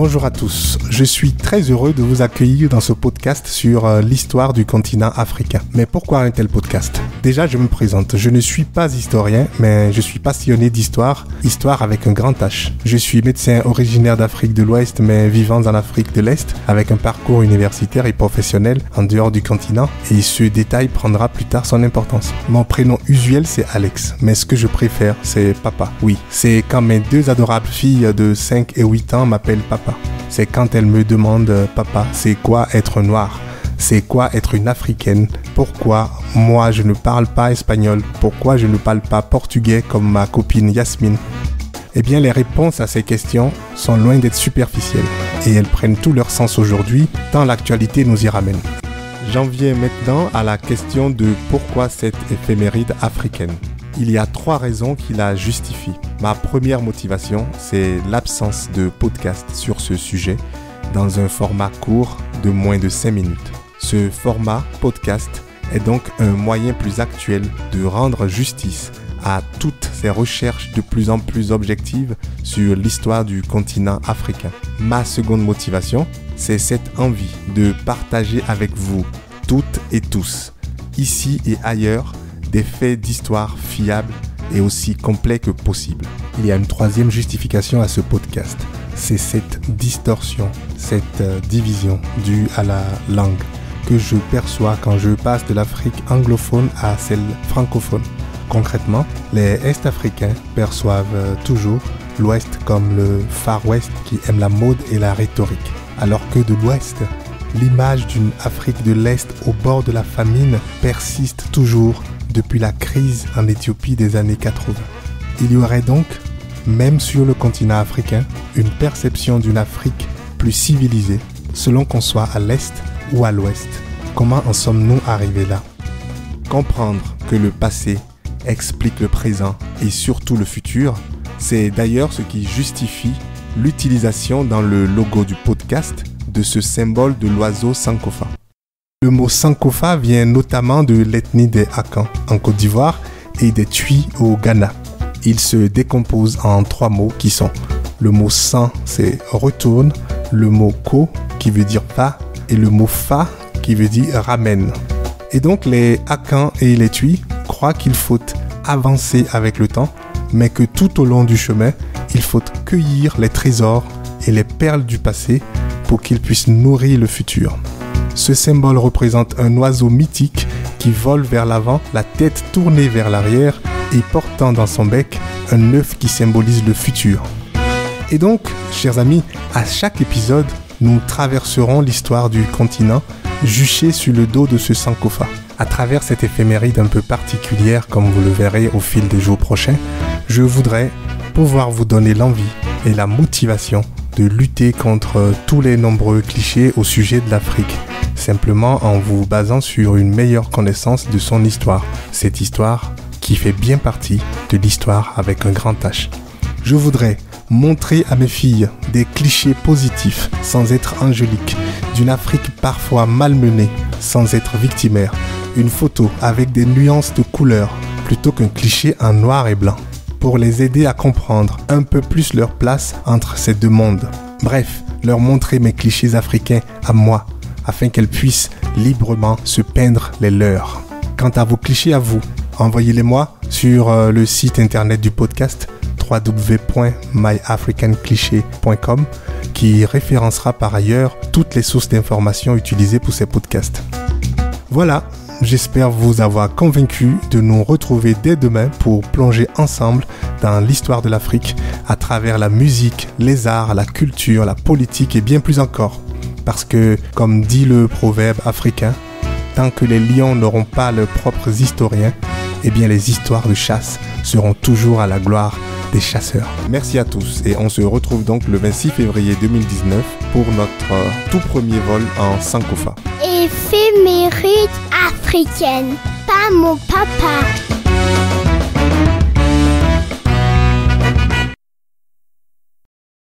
Bonjour à tous, je suis très heureux de vous accueillir dans ce podcast sur l'histoire du continent africain. Mais pourquoi un tel podcast ? Déjà, je me présente, je ne suis pas historien, mais je suis passionné d'histoire, histoire avec un grand H. Je suis médecin originaire d'Afrique de l'Ouest, mais vivant en Afrique de l'Est, avec un parcours universitaire et professionnel en dehors du continent, et ce détail prendra plus tard son importance. Mon prénom usuel, c'est Alex, mais ce que je préfère, c'est Papa. Oui, c'est quand mes deux adorables filles de 5 et 8 ans m'appellent Papa. C'est quand elles me demandent « Papa, c'est quoi être noir ? C'est quoi être une Africaine ? Pourquoi moi je ne parle pas espagnol ? Pourquoi je ne parle pas portugais comme ma copine Yasmine ?» Eh bien, les réponses à ces questions sont loin d'être superficielles et elles prennent tout leur sens aujourd'hui, tant l'actualité nous y ramène. J'en viens maintenant à la question de pourquoi cette éphéméride africaine. Il y a 3 raisons qui la justifient. Ma première motivation, c'est l'absence de podcast sur ce sujet dans un format court de moins de 5 minutes. Ce format podcast est donc un moyen plus actuel de rendre justice à toutes ces recherches de plus en plus objectives sur l'histoire du continent africain. Ma seconde motivation, c'est cette envie de partager avec vous, toutes et tous, ici et ailleurs, des faits d'histoire fiables et aussi complets que possible. Il y a une 3e justification à ce podcast. C'est cette distorsion, cette division due à la langue que je perçois quand je passe de l'Afrique anglophone à celle francophone. Concrètement, les Est-Africains perçoivent toujours l'Ouest comme le Far West qui aime la mode et la rhétorique, alors que de l'Ouest, l'image d'une Afrique de l'Est au bord de la famine persiste toujours depuis la crise en Éthiopie des années 80. Il y aurait donc, même sur le continent africain, une perception d'une Afrique plus civilisée, selon qu'on soit à l'Est ou à l'Ouest. Comment en sommes-nous arrivés là ? Comprendre que le passé explique le présent et surtout le futur, c'est d'ailleurs ce qui justifie l'utilisation dans le logo du podcast de ce symbole de l'oiseau Sankofa. Le mot Sankofa vient notamment de l'ethnie des Akans en Côte d'Ivoire et des Twi au Ghana. Il se décompose en 3 mots qui sont le mot San, c'est retourne, le mot Ko qui veut dire pas et le mot Fa qui veut dire ramène. Et donc les Akans et les Twi croient qu'il faut avancer avec le temps, mais que tout au long du chemin, il faut cueillir les trésors et les perles du passé pour qu'ils puissent nourrir le futur. Ce symbole représente un oiseau mythique qui vole vers l'avant, la tête tournée vers l'arrière et portant dans son bec un œuf qui symbolise le futur. Et donc, chers amis, à chaque épisode, nous traverserons l'histoire du continent juché sur le dos de ce Sankofa. À travers cette éphéméride un peu particulière, comme vous le verrez au fil des jours prochains, je voudrais pouvoir vous donner l'envie et la motivation de lutter contre tous les nombreux clichés au sujet de l'Afrique, simplement en vous basant sur une meilleure connaissance de son histoire. Cette histoire qui fait bien partie de l'histoire avec un grand H. Je voudrais montrer à mes filles des clichés positifs sans être angélique, d'une Afrique parfois malmenée sans être victimaire, une photo avec des nuances de couleurs plutôt qu'un cliché en noir et blanc, pour les aider à comprendre un peu plus leur place entre ces deux mondes. Bref, leur montrer mes clichés africains à moi, afin qu'elles puissent librement se peindre les leurs. Quant à vos clichés à vous, envoyez-les-moi sur le site internet du podcast www.myafricancliché.com qui référencera par ailleurs toutes les sources d'informations utilisées pour ces podcasts. Voilà, j'espère vous avoir convaincu de nous retrouver dès demain pour plonger ensemble dans l'histoire de l'Afrique à travers la musique, les arts, la culture, la politique et bien plus encore. Parce que, comme dit le proverbe africain, tant que les lions n'auront pas leurs propres historiens, eh bien les histoires de chasse seront toujours à la gloire des chasseurs. Merci à tous et on se retrouve donc le 26 février 2019 pour notre tout premier vol en Sankofa. Éphéméride africaine, pas mon papa.